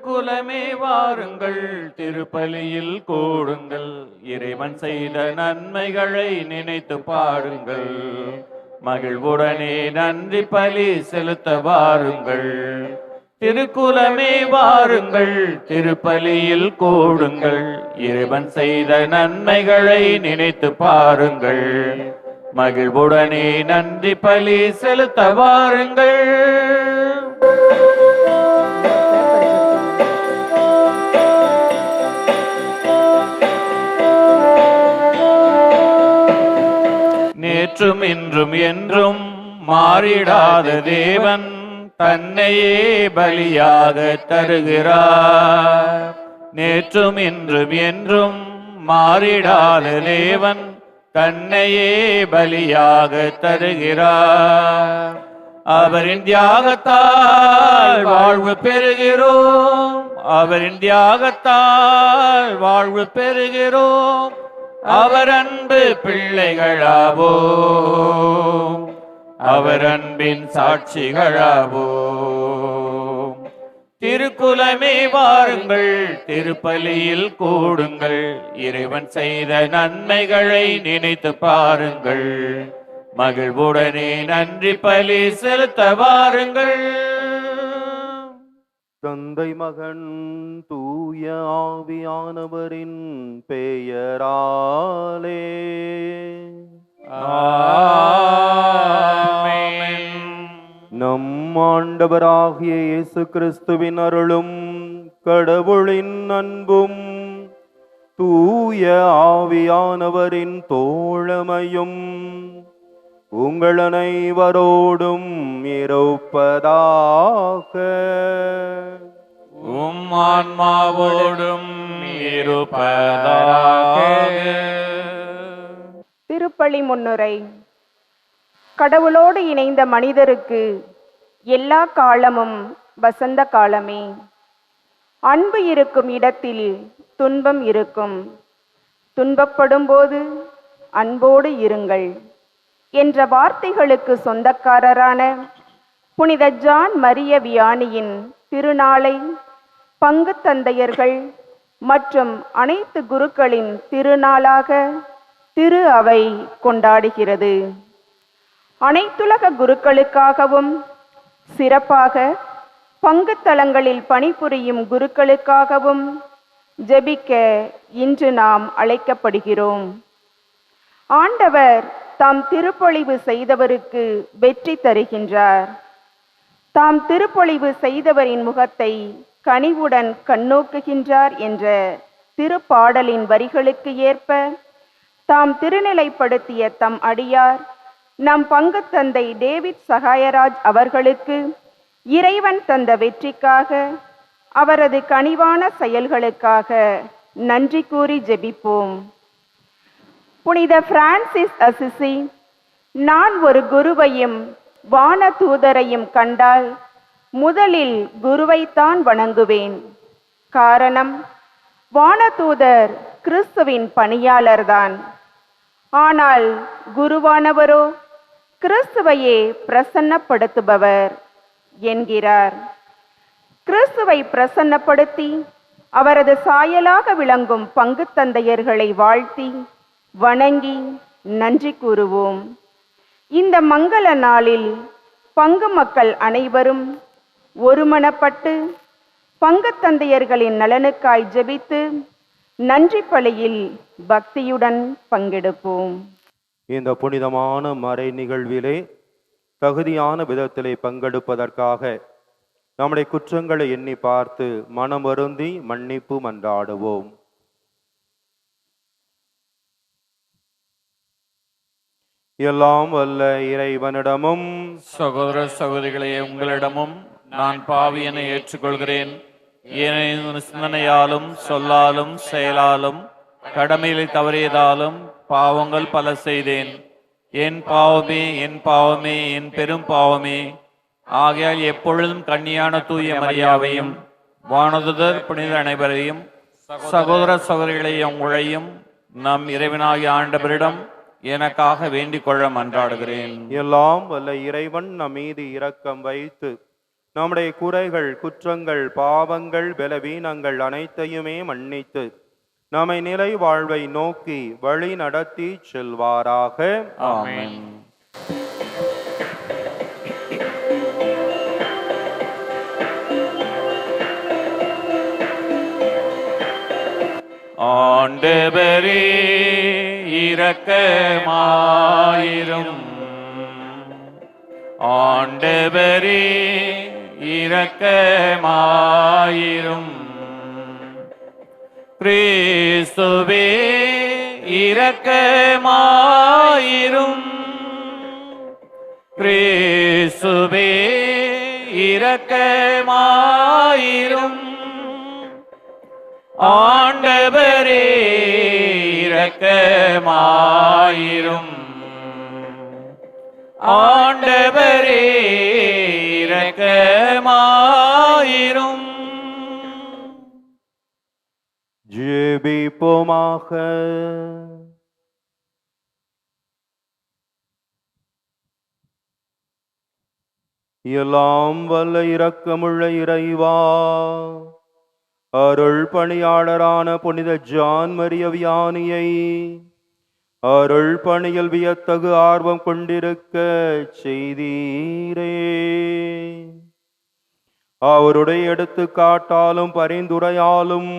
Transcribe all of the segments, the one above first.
திருக்குலமே வாருங்கள், திருப்பலியில் கூடுங்கள், இறைவன் செய்த நன்மைகளை நினைத்து பாடுங்கள். மகிழ்வுடனே நன்றி பலி செலுத்த வாருங்கள். திருக்குலமே வாருங்கள், திருப்பலியில் கூடுங்கள், இறைவன் செய்த நன்மைகளை நினைத்து பாருங்கள். மகிழ்வுடனே நன்றி பலி செலுத்த வாருங்கள். நேற்றும் இன்றும் என்றும் மாறிடாத தேவன் தன்னையே பலியாக தருகிறார். நேற்றும் இன்றும் என்றும் மாறிடாத தேவன் தன்னையே பலியாக தருகிறார். அவரின் தியாகத்தால் வாழ்வு பெறுகிறோம், அவரின் தியாகத்தால் வாழ்வு பெறுகிறோம், அவர் அன்பு பிள்ளைகளாவோம், அவர் அன்பின் சாட்சிகளாவோம். திருக்குலமே வாருங்கள், திருப்பலியில் கூடுங்கள், இறைவன் செய்த நன்மைகளை நினைத்து பாருங்கள். மகிழ்வுடனே நன்றி பலி செலுத்த வாருங்கள். தந்தை மகன் தூய ஆவியானவரின் பெயராலே ஆமென். நம் ஆண்டவராகிய இயேசு கிறிஸ்துவின் அருளும் கடவுளின் அன்பும் தூய ஆவியானவரின் தோழமையும் உங்கள் அனைவரோடும் இருப்பதாக. உம் ஆன்மாவோடும் இருப்பதாக. திருப்பலி முன்னுரை. கடவுளோடு இணைந்த மனிதருக்கு எல்லா காலமும் வசந்த காலமே. அன்பு இருக்கும் இடத்தில் துன்பம் இருக்கும். துன்பப்படும் போது அன்போடு இருங்கள் என்ற வார்த்தைகளுக்கு சொந்தக்காரரான புனித ஜான் மரிய வியானியின் திருநாளை பங்கு தந்தையர்கள் மற்றும் அனைத்து குருக்களின் திருநாளாக திரு அவை கொண்டாடுகிறது. அனைத்துலக குருக்களுக்காகவும் சிறப்பாக பங்கு தலங்களில் பணிபுரியும் குருக்களுக்காகவும் ஜெபிக்க இன்று நாம் அழைக்கப்படுகிறோம். ஆண்டவர் தாம் திருப்பொழிவு செய்தவருக்கு வெற்றி தருகின்றார். தாம் திருப்பொழிவு செய்தவரின் முகத்தை கனிவுடன் கண்ணோக்குகின்றார் என்ற திருப்பாடலின் வரிகளுக்கு ஏற்ப தாம் திருநிலைப்படுத்திய தம் அடியார் நம் பங்கு தந்தை டேவிட் சகாயராஜ் அவர்களுக்கு இறைவன் தந்த வெற்றிக்காக, அவரது கனிவான செயல்களுக்காக நன்றி கூறி ஜெபிப்போம். புனித பிரான்சிஸ் அசிசி, நான் ஒரு குருவையும் வான தூதரையும் கண்டால் முதலில் குருவைத்தான் வணங்குவேன். காரணம், வானதூதர் கிறிஸ்துவின் பணியாளர்தான். ஆனால் குருவானவரோ கிறிஸ்துவையே பிரசன்னப்படுத்துபவர் என்கிறார். கிறிஸ்துவை பிரசன்னப்படுத்தி அவரது சாயலாக விளங்கும் பங்கு தந்தையர்களை வாழ்த்தி வணங்கி நன்றி கூறுவோம். இந்த மங்கள நாளில் பங்கு மக்கள் அனைவரும் ஒருமனப்பட்டு பங்கு தந்தையர்களின் நலனுக்காய் ஜெபித்து நன்றி பலியில் பக்தியுடன் பங்கெடுப்போம். இந்த புனிதமான மறை நிகழ்விலே தகுதியான விதத்திலே பங்கெடுப்பதற்காக நம்முடைய குற்றங்களை எண்ணி பார்த்து மனம் வருந்தி மன்னிப்பு மன்றாடுவோம். எல்லாம் வல்ல இறைவனிடமும் சகோதர சகோதரிகளே, உங்களிடமும் நான் பாவியனை ஏற்றுக்கொள்கிறேன். ஏனெனில் சிந்தனையாலும் சொல்லாலும் செயலாலும் கடமையிலே தவறியதாலும் பாவங்கள் பல செய்தேன். என் பாவமே, என் பாவமே, என் பெரும் பாவமே. ஆகையால் எப்பொழுதும் கன்னியான தூய மரியாவையும் வானதுதர் புனித அனைவரையும் சகோதர சகோதரிகளையும் உங்களையும் நம் இறைவனாகிய ஆண்டவரிடம் எனக்காக வேண்டிக் கொள்ள மன்றாடுகிறேன். எல்லாம் வல்ல இறைவன் நம் மீது இரக்கம் வைத்து நம்முடைய குறைகள், குற்றங்கள், பாவங்கள், பலவீனங்கள் அனைத்தையுமே மன்னித்து நம்மை நிலை வாழ்வை நோக்கி வழி நடத்தி செல்வாராக. ஆமென். ஆண்டவரே இரக்கமாயிரும். ஆண்டவரே இரக்கமாயிரும். கிறிஸ்துவே இரக்கமாயிரும். கிறிஸ்துவே இரக்கமாயிரும். ஆண்டவரே இரக்கமாயிரும். ஆண்டவரே இரக்கமாயிரும். ஜெபிப்போமாக. எல்லாம் வல்ல இரக்கமுள்ள இறைவா, அருள் பணியாளரான புனித ஜான் மரிய வியானியை அருள் பணியில் வியத்தகு ஆர்வம் கொண்டிருக்க செய்தீரே. அவருடைய எடுத்துக்காட்டாலும் பரிந்துரையாலும்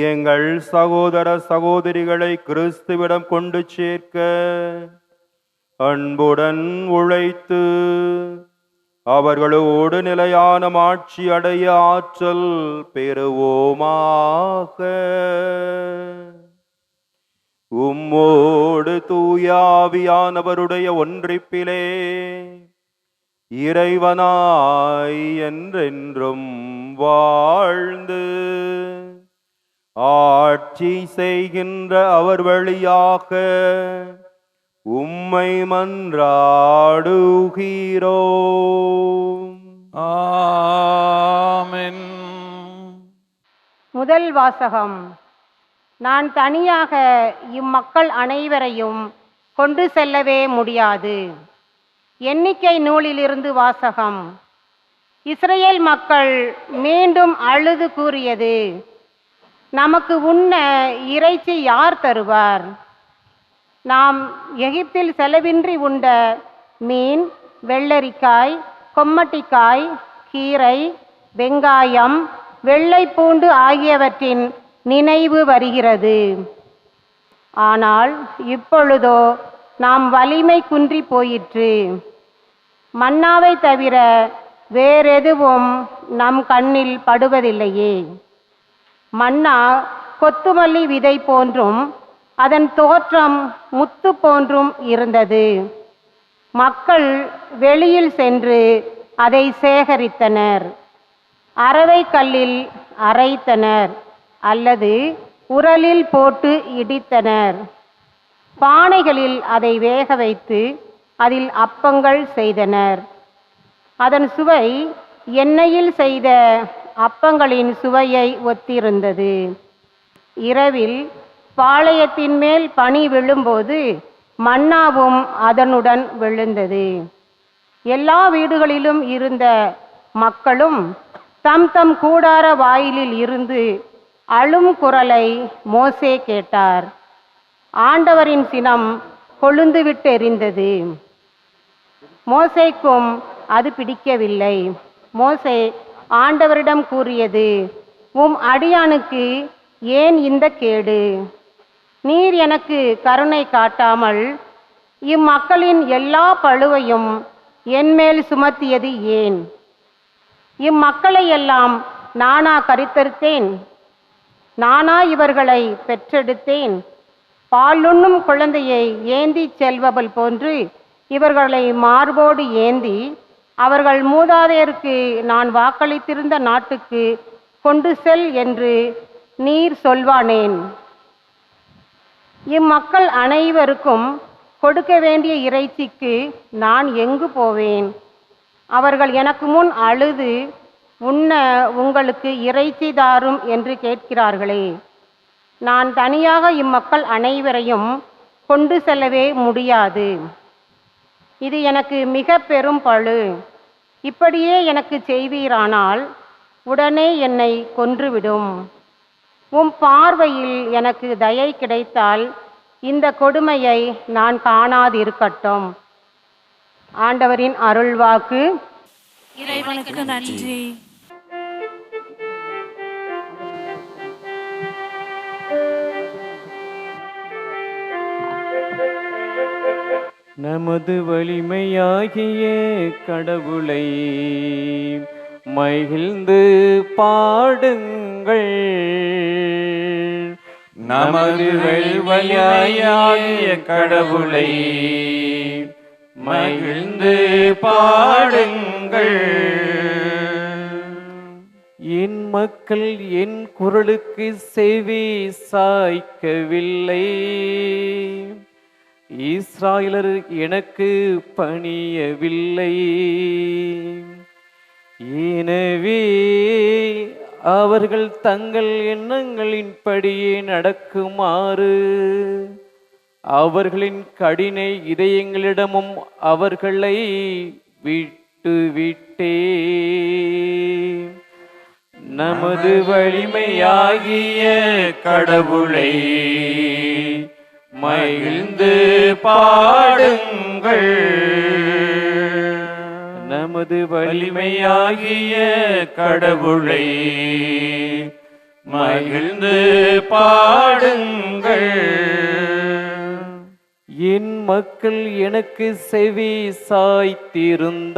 எங்கள் சகோதர சகோதரிகளை கிறிஸ்துவிடம் கொண்டு சேர்க்க அன்புடன் உழைத்து அவர்களோடு நிலையான மாட்சி அடைய ஆற்றல் பெறுவோமாக. உம்மோடு தூயாவியானவருடைய ஒன்றிப்பிலே இறைவனாய் என்றென்றும் வாழ்ந்து ஆட்சி செய்கின்ற அவர் வழியாக உம்மை மன்றாடுகிறோம். ஆமென். முதல் வாசகம். நான் தனியாக இம்மக்கள் அனைவரையும் கொண்டு செல்லவே முடியாது. எண்ணிக்கை நூலிலிருந்து வாசகம். இஸ்ரேல் மக்கள் மீண்டும் அழுது கூறியது, நமக்கு உண்ண இறைச்சி யார் தருவார்? நாம் எகிப்தில் செலவின்றி உண்ட மீன், வெள்ளரிக்காய், கொம்மட்டிக்காய், கீரை, வெங்காயம், வெள்ளைப்பூண்டு ஆகியவற்றின் நினைவு வருகிறது. ஆனால் இப்பொழுதோ நாம் வலிமை குன்றி போயிற்று. மன்னாவை தவிர வேறெதுவும் நம் கண்ணில் படுவதில்லையே. மன்னா கொத்துமல்லி விதை போன்றும் அதன் தோற்றம் முத்து போன்றும் இருந்தது. மக்கள் வெளியில் சென்று அதை சேகரித்தனர். அரவை கல்லில் அரைத்தனர் அல்லது உரலில் போட்டு இடித்தனர். பானைகளில் அதை வேக வைத்து அதில் அப்பங்கள் செய்தனர். அதன் சுவை எண்ணெயில் செய்த அப்பங்களின் சுவையை ஒத்திருந்தது. இரவில் பாளையத்தின் மேல் பனி விழும்போது மன்னாவும் அதனுடன் விழுந்தது. எல்லா வீடுகளிலும் இருந்த மக்களும் தம் தம் கூடார வாயிலில் இருந்து அழும் குரலை மோசே கேட்டார். ஆண்டவரின் சினம் கொழுந்துவிட்டு எரிந்தது. மோசேக்கும் அது பிடிக்கவில்லை. மோசே ஆண்டவரிடம் கூறியது, உம் அடியானுக்கு ஏன் இந்த கேடு? நீர் எனக்கு கருணை காட்டாமல் இம்மக்களின் எல்லா பழுவையும் என்மேல் சுமத்தியது ஏன்? இம்மக்களை எல்லாம் நானா கருத்தரித்தேன்? நானா இவர்களை பெற்றெடுத்தேன்? பாலுண்ணும் குழந்தையை ஏந்தி செல்பவள் போன்று இவர்களை மார்போடு ஏந்தி அவர்கள் மூதாதையருக்கு நான் வாக்களித்திருந்த நாட்டுக்கு கொண்டு செல் என்று நீர் சொல்வானேன்? இம்மக்கள் அனைவருக்கும் கொடுக்க வேண்டிய இறைச்சிக்கு நான் எங்கு போவேன்? அவர்கள் எனக்கு முன் அழுது, உண்ண உங்களுக்கு இறைச்சி தாரும் என்று கேட்கிறார்களே. நான் தனியாக இம்மக்கள் அனைவரையும் கொண்டு செல்லவே முடியாது. இது எனக்கு மிக பெரும் பழு. இப்படியே எனக்கு செய்வீரானால் உடனே என்னை கொன்றுவிடும். உம் பார்வையில் எனக்கு தயை கிடைத்தால் இந்த கொடுமையை நான் காணாதிருக்கட்டும். ஆண்டவரின் அருள்வாக்கு. இறைவனுக்கு நன்றி. நமது வலிமையாகிய கடவுளை மகிழ்ந்து பாடுங்கள். நமது வலிமையாகிய கடவுளை மகிழ்ந்து பாடுங்கள். என் மக்கள் என் குரலுக்கு செவி சாய்க்கவில்லை. இஸ்ராயலர் எனக்கு பணியவில்லை. எனவே அவர்கள் தங்கள் எண்ணங்களின்படியே நடக்குமாறு அவர்களின் கடின இதயங்களிடமும் அவர்களை விட்டுவிட்டே. நமது வலிமையாகிய கடவுளை மகிழ்ந்து பாடுங்கள். நமது வலிமையாகிய கடவுளை மகிழ்ந்து பாடுங்கள். என் மக்கள் எனக்கு செவி சாய்த்திருந்தார்.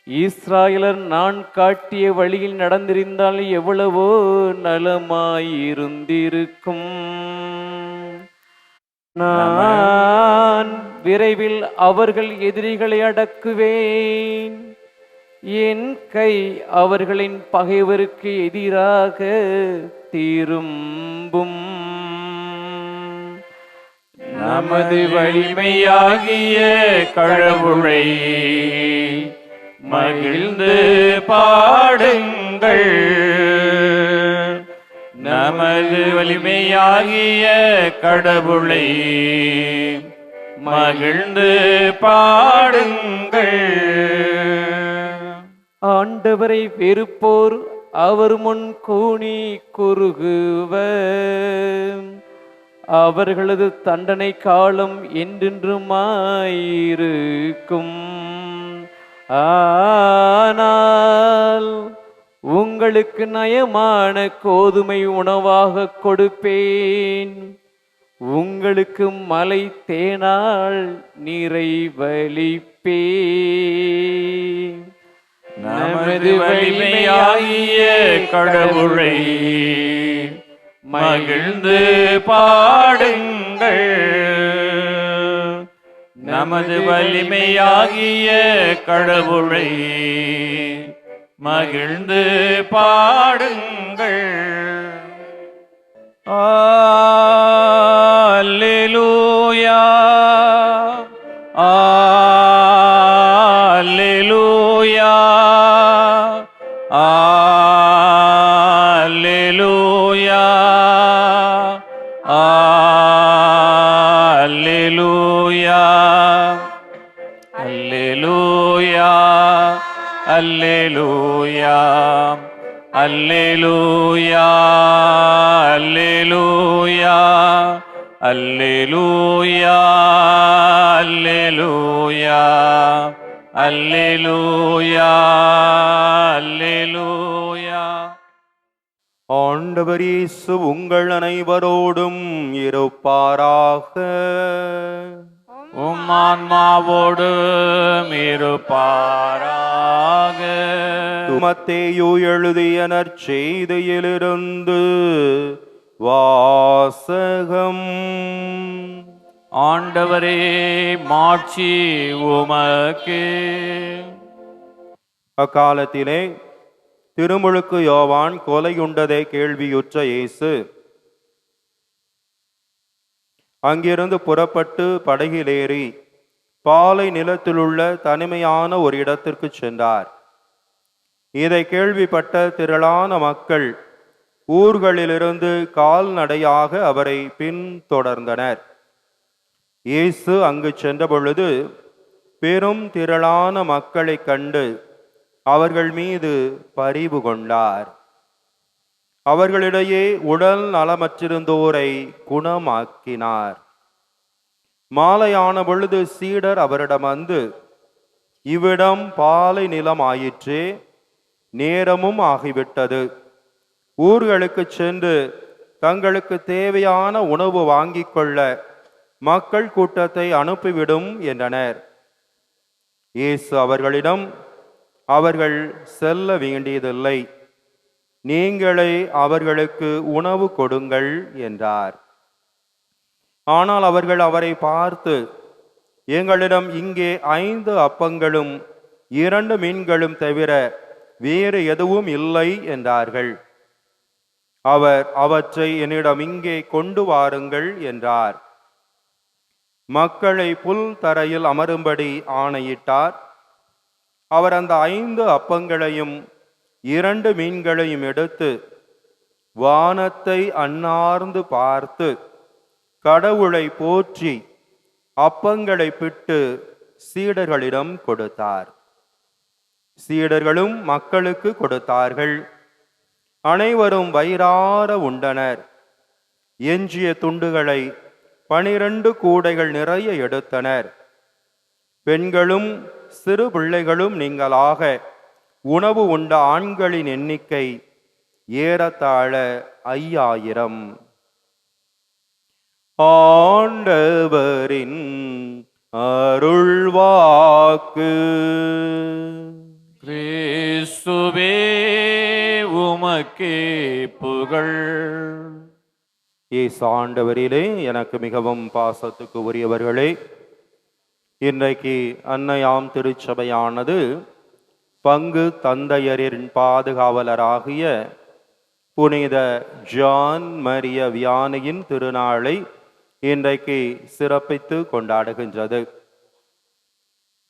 இஸ்ராயலர் நான் காட்டிய வழியில் நடந்திருந்தால் எவ்வளவோ நலமாயிருந்திருக்கும். நான் விரைவில் அவர்கள் எதிரிகளை அடக்குவேன். என் கை அவர்களின் பகைவருக்கு எதிராக திரும்பும். நமது வலிமையாகிய கடவுளை மகிழ்ந்து பாடுங்கள். நமது வலிமையாகிய கடவுளை மகிழ்ந்து பாடுங்கள். ஆண்டவரை வெறுப்போர் அவர் முன் கூனி குறுகுவர். அவர்களது தண்டனை காலம் என்றென்றுமாயிருக்கும். ஆனால் உங்களுக்கு நயமான கோதுமை உணவாக கொடுப்பேன். உங்களுக்கு மலை தேனால் நிறைவளிப்பேன். நமது வலிமையாகிய கடவுளை மகிழ்ந்து பாடுங்கள். நமது வலிமையாகிய கடவுளை மகிழ்ந்து பாடுங்கள். அல்லேலூயா, அல்லேலூயா, அல்லேலூயா, அல்லேலூயா, அல்லேலூயா, அல்லேலூயா, அல்லேலூயா, அல்லேலூயா, அல்லேலூயா, அல்லேலூயா, அல்லேலூயா, அல்லேலூயா. ஆண்டவர் இயேசு உங்கள் அனைவரோடும் இருப்பாராக. உம் ஆன்மாவோடும் இருப்பாராக. மத்தேயு எழுதிய நற்செய்தியிலிருந்து வாசகம். ஆண்டவரே, மாட்சி உமக்கு. அக்காலத்திலே திருமுழுக்கு யோவான் கொலையுண்டதை கேள்வியுற்ற இயேசு அங்கிருந்து புறப்பட்டு படகிலேறி பாலை நிலத்திலுள்ள தனிமையான ஒரு இடத்திற்கு சென்றார். இதை கேள்விப்பட்ட திரளான மக்கள் ஊர்களிலிருந்து கால்நடையாக அவரை பின்தொடர்ந்தனர். இயேசு அங்கு சென்ற பொழுது பெரும் திரளான மக்களைக் கண்டு அவர்கள் மீது பரிவு கொண்டார். அவர்களிடையே உடல் நலமற்றிருந்தோரை குணமாக்கினார். மாலையான பொழுது சீடர் அவரிடம் வந்து, இவ்விடம் பாலை நிலம் ஆயிற்றே, நேரமும் ஆகிவிட்டது. ஊர்களுக்கு சென்று தங்களுக்கு தேவையான உணவு வாங்கிக் கொள்ள மக்கள் கூட்டத்தை அனுப்பிவிடும் என்றனர். இயேசு அவர்களிடம், அவர்கள் செல்ல வேண்டியதில்லை, நீங்களே அவர்களுக்கு உணவு கொடுங்கள் என்றார். ஆனால் அவர்கள் அவரை பார்த்து, எங்களிடம் இங்கே 5 அப்பங்களும் 2 மீன்களும் தவிர வேறு எதுவும் இல்லை என்றார்கள். அவர் அவற்றை என்னிடம் இங்கே கொண்டு வாருங்கள் என்றார். மக்களை புல் தரையில் அமரும்படி ஆணையிட்டார். அவர் அந்த 5 அப்பங்களையும் 2 மீன்களையும் எடுத்து வானத்தை அண்ணார்ந்து பார்த்து கடவுளை போற்றி அப்பங்களை பிட்டு சீடர்களிடம் கொடுத்தார். சீடர்களும் மக்களுக்கு கொடுத்தார்கள். அனைவரும் வயிறார உண்டனர். எஞ்சிய துண்டுகளை 12 கூடைகள் நிறைய எடுத்தனர். பெண்களும் சிறு பிள்ளைகளும் நீங்களாக உணவு உண்ட ஆண்களின் எண்ணிக்கை ஏறத்தாழ 5000. ஆண்டவரின் அருள்வாக்கு. கிறிஸ்துவே உமக்கே புகழ். இயேசு ஆண்டவரிலே எனக்கு மிகவும் பாசத்துக்கு உரியவர்களே, இன்றைக்கு அன்னையாம் திருச்சபையானது பங்கு தந்தையரின் பாதுகாவலராகிய புனித ஜான் மரிய வியானியின் திருநாளை இன்றைக்கு சிறப்பித்து கொண்டாடுகின்றது.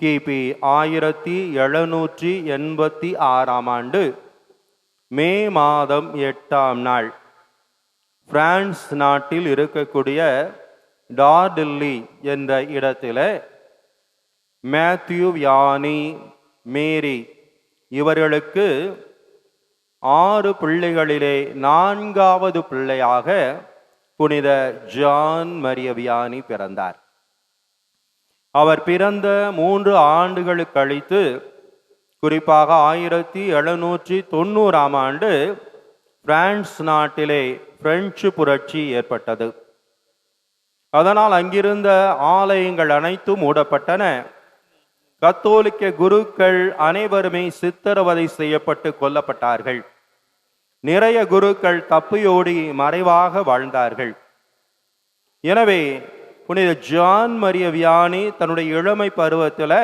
கிபி 1786 ஆண்டு மே மாதம் 8ஆம் நாள் பிரான்ஸ் நாட்டில் இருக்கக்கூடிய டார்டில்லி என்ற இடத்தில மேத்யூ வியானி, மேரி இவர்களுக்கு 6 பிள்ளைகளிலே 4வது பிள்ளையாக புனித ஜான் மரிய வியானி பிறந்தார். அவர் பிறந்த 3 ஆண்டுகள் கழித்து, குறிப்பாக 1790ஆம் ஆண்டு பிரான்ஸ் நாட்டிலே பிரெஞ்சு புரட்சி ஏற்பட்டது. அதனால் அங்கிருந்த ஆலயங்கள் அனைத்தும் மூடப்பட்டன. கத்தோலிக்க குருக்கள் அனைவருமே சித்திரவதை செய்யப்பட்டு கொல்லப்பட்டார்கள். நிறைய குருக்கள் தப்பியோடி மறைவாக வாழ்ந்தார்கள். எனவே புனித ஜான் மரிய வியானி தன்னுடைய இளமை பருவத்தில்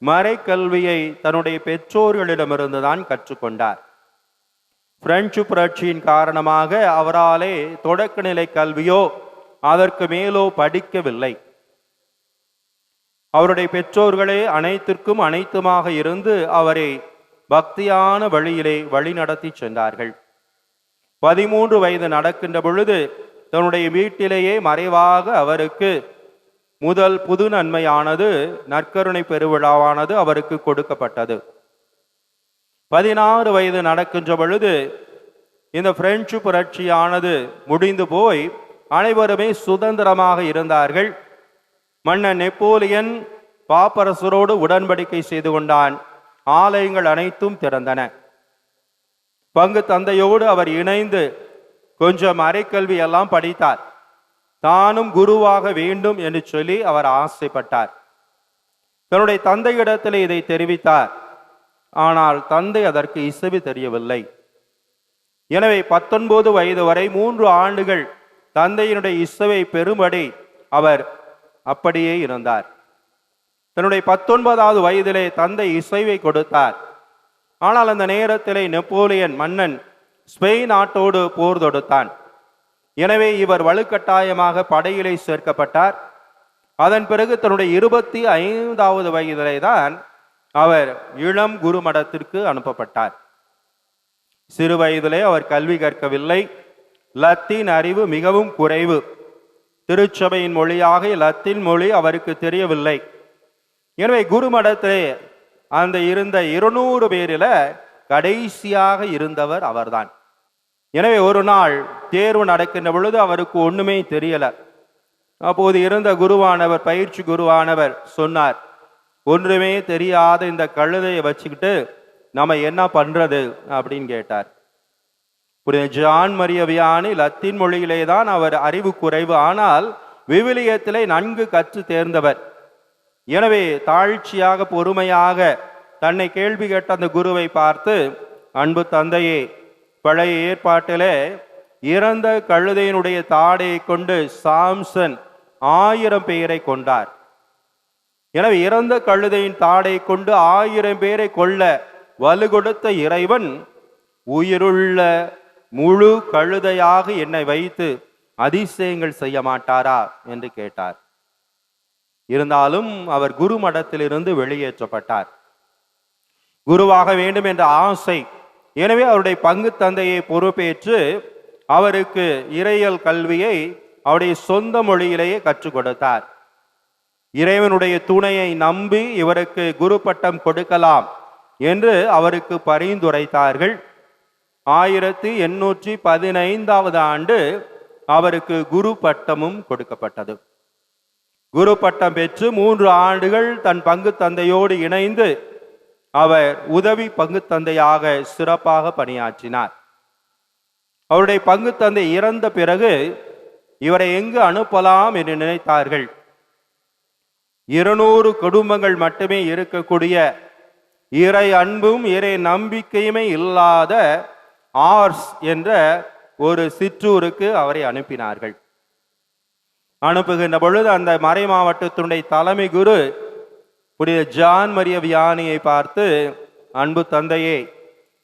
மறைக்கல்வியை தன்னுடைய பெற்றோர்களிடமிருந்து தான் கற்றுக்கொண்டார். பிரெஞ்சு புரட்சியின் காரணமாக அவராலே தொடக்கநிலை கல்வியோ அதற்கு மேலோ படிக்கவில்லை. அவருடைய பெற்றோர்களே அனைத்திற்கும் அனைத்துமாக இருந்து அவரை பக்தியான வழியிலே வழிநடத்தி சென்றார்கள். 13 வயது நடக்கின்ற பொழுது தன்னுடைய வீட்டிலேயே மறைவாக அவருக்கு முதல் புது நன்மையானது, நற்கருணை பெருவிழாவானது அவருக்கு கொடுக்கப்பட்டது. 16 வயது நடக்கின்ற பொழுது இந்த பிரெஞ்சு புரட்சியானது முடிந்து போய் அனைவருமே சுதந்திரமாக இருந்தார்கள். மன்னன் நெப்போலியன் பாப்பரசரோடு உடன்படிக்கை செய்து கொண்டான். ஆலயங்கள் அனைத்தும் திறந்தன. பங்கு தந்தையோடு அவர் இணைந்து கொஞ்சம் அரைக்கல்வி எல்லாம் படித்தார். தானும் குருவாக வேண்டும் என்று சொல்லி அவர் ஆசைப்பட்டார். தன்னுடைய தந்தையிடத்தில் இதை தெரிவித்தார். ஆனால் தந்தை அதற்கு இசைவு தெரியவில்லை. எனவே 19 வயது வரை 3 ஆண்டுகள் தந்தையினுடைய இசைவை பெறும்படி அவர் அப்படியே இருந்தார். தன்னுடைய 19வது வயதிலே தந்தை இசைவை கொடுத்தார். ஆனால் அந்த நேரத்திலே நெப்போலியன் மன்னன் ஸ்பெயின் நாட்டோடு போர் தொடுத்தான். எனவே இவர் வலுக்கட்டாயமாக படையிலே சேர்க்கப்பட்டார். அதன் பிறகு தன்னுடைய 25வது வயதிலே தான் அவர் இளம் குருமடத்திற்கு அனுப்பப்பட்டார். சிறு வயதிலே அவர் கல்வி கற்கவில்லை. லத்தீன் அறிவு மிகவும் குறைவு. திருச்சபையின் மொழியாக லத்தீன் மொழி அவருக்கு தெரியவில்லை. எனவே குருமடத்திலே அந்த இருந்த 200 பேரில் கடைசியாக இருந்தவர் அவர்தான். எனவே ஒரு நாள் தேர்வு நடக்கின்ற பொழுது அவருக்கு ஒண்ணுமே தெரியல. அப்போது இருந்த குருவானவர், பயிற்சி குருவானவர் சொன்னார், ஒன்றுமே தெரியாத இந்த கழுதையை வச்சுக்கிட்டு நம்ம என்ன பண்றது அப்படின்னு கேட்டார். புனித ஜான் மரிய வியானி லத்தீன் மொழியிலே தான் அவர் அறிவு குறைவு, ஆனால் விவிலியத்திலே நன்கு கற்று தேர்ந்தவர். எனவே தாழ்ச்சியாக பொறுமையாக தன்னை கேள்வி கேட்ட அந்த குருவை பார்த்து, அன்பு தந்தையே, பழைய ஏற்பாட்டிலே இறந்த கழுதையினுடைய தாடையை கொண்டு சாம்சன் 1000 பேரை கொண்டார். எனவே இறந்த கழுதையின் தாடை கொண்டு 1000 பேரை கொல்ல வலு கொடுத்த இறைவன் உயிருள்ள முழு கழுதையாக என்னை வைத்து அதிசயங்கள் செய்ய மாட்டாரா என்று கேட்டார். இருந்தாலும் அவர் குரு மடத்திலிருந்து வெளியேற்றப்பட்டார். குருவாக வேண்டும் என்ற ஆசை, எனவே அவருடைய பங்கு தந்தையை பொறுப்பேற்று அவருக்கு இறையியல் கல்வியை அவருடைய சொந்த மொழியிலேயே கற்றுக் கொடுத்தார். இறைவனுடைய துணையை நம்பி இவருக்கு குரு பட்டம் கொடுக்கலாம் என்று அவருக்கு பரிந்துரைத்தார்கள். 1815 ஆண்டு அவருக்கு குரு பட்டமும் கொடுக்கப்பட்டது. குரு பட்டம் பெற்று 3 ஆண்டுகள் தன் பங்கு தந்தையோடு இணைந்து அவர் உதவி பங்கு தந்தையாக சிறப்பாக பணியாற்றினார். அவருடைய பங்கு தந்தை இறந்த பிறகு இவரை எங்கு அனுப்பலாம் என்று நினைத்தார்கள். 200 குடும்பங்கள் மட்டுமே இருக்கக்கூடிய, இறை அன்பும் இறை நம்பிக்கையுமே இல்லாத ஆர்ஸ் என்ற ஒரு சிற்றூருக்கு அவரை அனுப்பினார்கள். அனுப்புகின்ற பொழுது அந்த மறை மாவட்டத்தினுடைய தலைமை குரு புனித ஜான் மரிய வியானியை பார்த்து, அன்பு தந்தையே,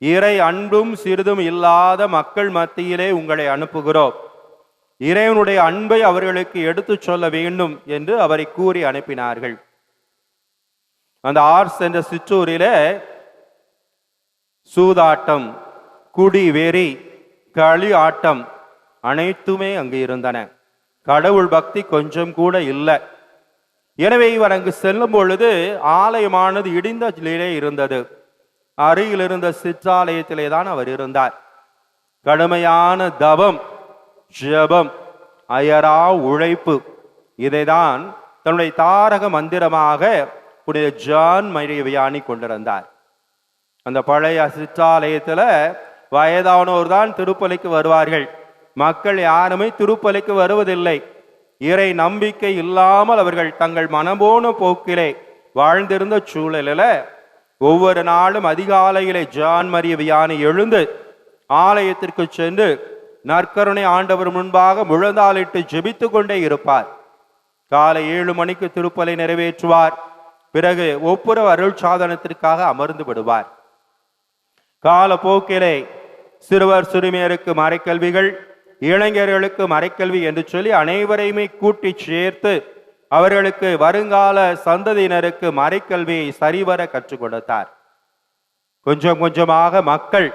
இறை அன்பும் சிறிதும் இல்லாத மக்கள் மத்தியிலே உங்களை அனுப்புகிறோம். இறைவனுடைய அன்பை அவர்களுக்கு எடுத்து சொல்ல வேண்டும் என்று அவரை கூறி அனுப்பினார்கள். அந்த ஆர்ஸ் என்ற சிற்றூரிலே சூதாட்டம், குடி வெறி, களி ஆட்டம் அனைத்துமே அங்கு இருந்தன. கடவுள் பக்தி கொஞ்சம் கூட இல்லை. எனவே இவர் அங்கு செல்லும் பொழுது ஆலயமானது இடிந்த நிலையிலே இருந்தது. அருகில் இருந்த சிற்றாலயத்திலே தான் அவர் இருந்தார். கடுமையான தவம், ஜெபம், அயரா உழைப்பு, இதைதான் தன்னுடைய தாரக மந்திரமாக புனித ஜான் மரிய வியானி கொண்டிருந்தார். அந்த பழைய சிற்றாலயத்துல வயதானோர் தான் திருப்பலிக்கு வருவார்கள். மக்கள் யாருமே திருப்பலிக்கு வருவதில்லை. இறை நம்பிக்கை இல்லாமல் அவர்கள் தங்கள் மனம்போன போக்கிலே வாழ்ந்திருந்த சூழலில் ஒவ்வொரு நாளும் அதிகாலையிலே ஜான் மரிய வியானி எழுந்து ஆலயத்திற்கு சென்று நற்கருணை ஆண்டவர் முன்பாக முழந்தாளிட்டு ஜெபித்து கொண்டே இருப்பார். காலை 7 மணிக்கு திருப்பலை நிறைவேற்றுவார். பிறகு ஒப்புரவு அருள் சாதனத்திற்காக அமர்ந்து விடுவார். காலப்போக்கிலே சிறுவர் சிறுமியருக்கு மறைக்கல்விகள், இளைஞர்களுக்கு மறைக்கல்வி என்று சொல்லி அனைவரையுமே கூட்டி சேர்த்து அவர்களுக்கு வருங்கால சந்ததியினருக்கு மறைக்கல்வியை சரிவர கற்றுக் கொடுத்தார். கொஞ்சம் கொஞ்சமாக மக்கள்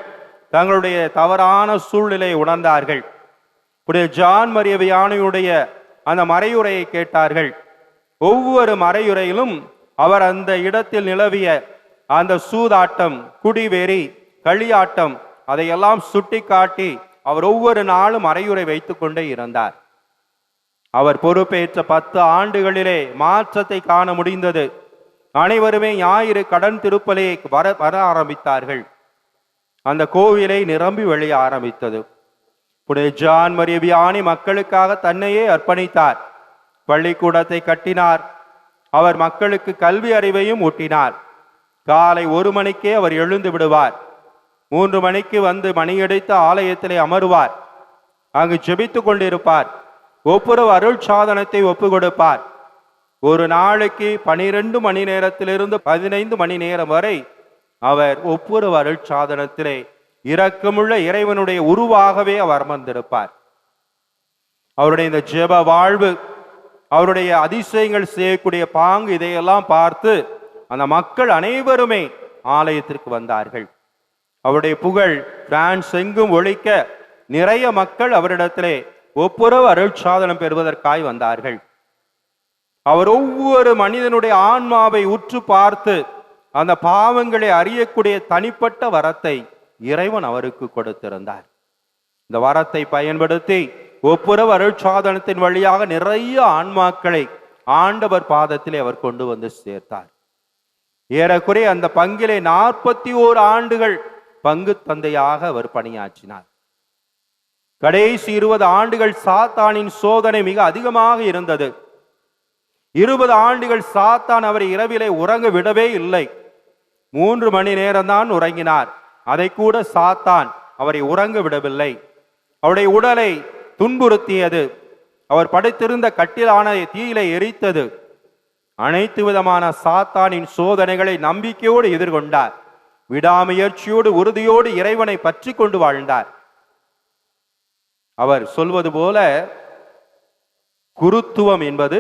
தங்களுடைய தவறான சூழ்நிலையை உணர்ந்தார்கள். புனித ஜான் மரிய வியானியுடைய அந்த மறையுரையை கேட்டார்கள். ஒவ்வொரு மறையுரையிலும் அவர் அந்த இடத்தில் நிலவிய அந்த சூதாட்டம், குடிவெறி, களியாட்டம் அதையெல்லாம் சுட்டி காட்டி அவர் ஒவ்வொரு நாளும் மறையுரை வைத்துக் கொண்டே இருந்தார். அவர் பொறுப்பேற்ற 10 ஆண்டுகளிலே மாற்றத்தை காண முடிந்தது. அனைவருமே ஞாயிறு கடன் திருப்பலியை வர ஆரம்பித்தார்கள். அந்த கோவிலை நிரம்பி வழிய ஆரம்பித்தது. புனித ஜான் மரிய வியானி மக்களுக்காக தன்னையே அர்ப்பணித்தார். பள்ளிக்கூடத்தை கட்டினார். அவர் மக்களுக்கு கல்வி அறிவையும் ஊட்டினார். காலை 1 மணிக்கே அவர் எழுந்து விடுவார். 3 மணிக்கு வந்து மணியடித்த ஆலயத்திலே அமருவார். அங்கு ஜெபித்து கொண்டிருப்பார். ஒப்புரவு அருள் சாதனத்தை ஒப்பு கொடுப்பார். ஒரு நாளைக்கு 12 மணி நேரத்திலிருந்து 15 மணி நேரம் வரை அவர் ஒப்புரவு அருள் சாதனத்திலே இரக்கமுள்ள இறைவனுடைய உருவாகவே அவர் அமர்ந்திருப்பார். அவருடைய இந்த ஜெப வாழ்வு, அவருடைய அதிசயங்கள் செய்யக்கூடிய பாங்கு, இதையெல்லாம் பார்த்து அந்த மக்கள் அனைவருமே ஆலயத்திற்கு வந்தார்கள். அவருடைய புகழ் பிரான்ஸ் எங்கும் ஒழிக்க நிறைய மக்கள் அவரிடத்திலே ஒப்புரவு அருள் சாதனம் பெறுவதற்காய் வந்தார்கள். அவர் ஒவ்வொரு மனிதனுடைய ஆன்மாவை உற்று பார்த்து அந்த பாவங்களை அறியக்கூடிய தனிப்பட்ட வரத்தை இறைவன் அவருக்கு கொடுத்திருந்தார். இந்த வரத்தை பயன்படுத்தி ஒப்புரவு அருட்சாதனத்தின் வழியாக நிறைய ஆன்மாக்களை ஆண்டவர் பாதத்திலே அவர் கொண்டு வந்து சேர்த்தார். ஏறக்குறைய அந்த பங்கிலே 41 ஆண்டுகள் பங்கு தந்தையாக அவர் பணியாற்றினார். கடைசி 20 ஆண்டுகள் சாத்தானின் சோதனை மிக அதிகமாக இருந்தது. 20 ஆண்டுகள் சாத்தான் அவரை இரவிலே உறங்க விடவே இல்லை. 3 மணி நேரம்தான் உறங்கினார். அதை கூட சாத்தான் அவரை உறங்க விடவில்லை. அவருடைய உடலை துன்புறுத்தியது. அவர் படுத்திருந்த கட்டிலான தீயிலே எரித்தது. அனைத்து விதமான சாத்தானின் சோதனைகளை நம்பிக்கையோடு எதிர்கொண்டார். விடாமுயற்சியோடு உறுதியோடு இறைவனை பற்றி கொண்டு வாழ்ந்தார். அவர் சொல்வது போல குருத்துவம் என்பது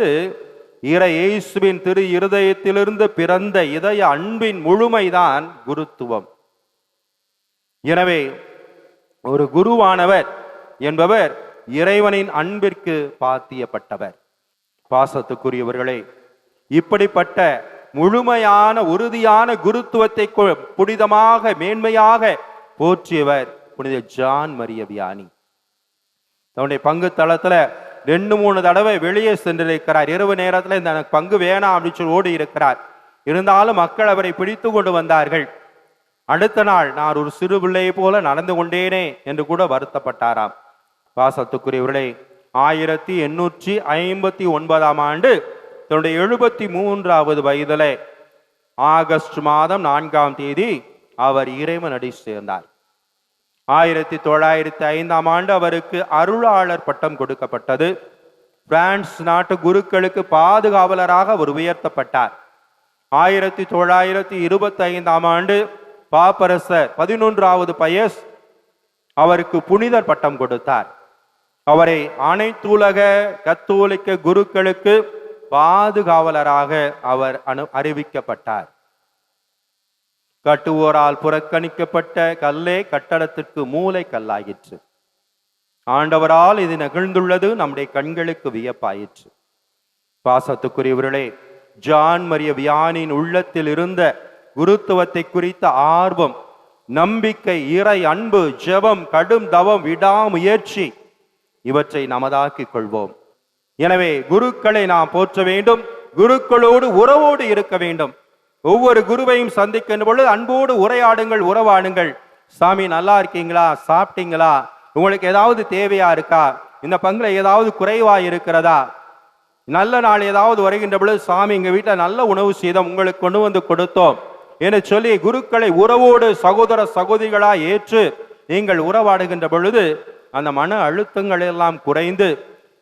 இறை இயேசுவின் திரு இருதயத்திலிருந்து பிறந்த இதய அன்பின் முழுமைதான் குருத்துவம். எனவே ஒரு குருவானவர் என்பவர் இறைவனின் அன்பிற்கு பாத்தியப்பட்டவர். பாசத்துக்குரியவர்களே, இப்படிப்பட்ட முழுமையான உறுதியான குருத்துவத்தை புனிதமாக மேன்மையாக போற்றியவர் புனித ஜான் மரிய வியானி. தன்னுடைய பங்கு தளத்துல 2-3 தடவை வெளியே சென்றிருக்கிறார். இரவு நேரத்தில் இந்த பங்கு வேணாம் அப்படின்னு சொல்லி ஓடி இருக்கிறார். இருந்தாலும் மக்கள் அவரை பிடித்து கொண்டு வந்தார்கள். அடுத்த நாள் நான் ஒரு சிறு பிள்ளையை போல நடந்து கொண்டேனே என்று கூட வருத்தப்பட்டாராம். பாசத்துக்குரியவர்களே, 1859 ஆண்டு தன்னுடைய 73வது வயதிலே ஆகஸ்ட் மாதம் 4ஆம் தேதி அவர் இறைவனடி சேர்ந்தார். 1905 ஆண்டு அவருக்கு அருளாளர் பட்டம் கொடுக்கப்பட்டது. பிரான்ஸ் நாட்டு குருக்களுக்கு பாதுகாவலராக அவர் உயர்த்தப்பட்டார். 1925 ஆண்டு பாப்பரசர் 11வது பயஸ் அவருக்கு புனிதர் பட்டம் கொடுத்தார். அவரை அனைத்துலக கத்தோலிக்க குருக்களுக்கு பாதுகாவலராக அவர் அறிவிக்கப்பட்டார். கட்டுவோரால் புறக்கணிக்கப்பட்ட கல்லே கட்டடத்திற்கு மூளை கல்லாயிற்று. ஆண்டவரால் இது நிகழ்ந்துள்ளது நம்முடைய கண்களுக்கு வியப்பாயிற்று. பாசத்துக்குரியவர்களே, ஜான் மரிய வியானியின் உள்ளத்தில் இருந்த குருத்துவத்தை குறித்த ஆர்வம், நம்பிக்கை, இறை அன்பு, ஜெபம், கடும் தவம், விடாமுயற்சி இவற்றை நமதாக்கிக் கொள்வோம். எனவே குருக்களை நாம் போற்ற வேண்டும். குருக்களோடு உறவோடு இருக்க வேண்டும். ஒவ்வொரு குருவையும் சந்திக்கின்ற பொழுது அன்போடு உரையாடுங்கள், உறவாடுங்கள். சாமி நல்லா இருக்கீங்களா, சாப்பிட்டீங்களா, உங்களுக்கு ஏதாவது தேவையா இருக்கா, இந்த பங்குல ஏதாவது குறைவா இருக்கிறதா, நல்ல நாள் ஏதாவது வருகின்ற பொழுது சாமி எங்க வீட்டில் நல்ல உணவு செய்தோம், உங்களுக்கு கொண்டு வந்து கொடுத்தோம் என்று சொல்லி குருக்களை உறவோடு சகோதர சகோதரிகளா ஏற்று நீங்கள் உறவாடுகின்ற பொழுது அந்த மன அழுத்தங்கள் எல்லாம் குறைந்து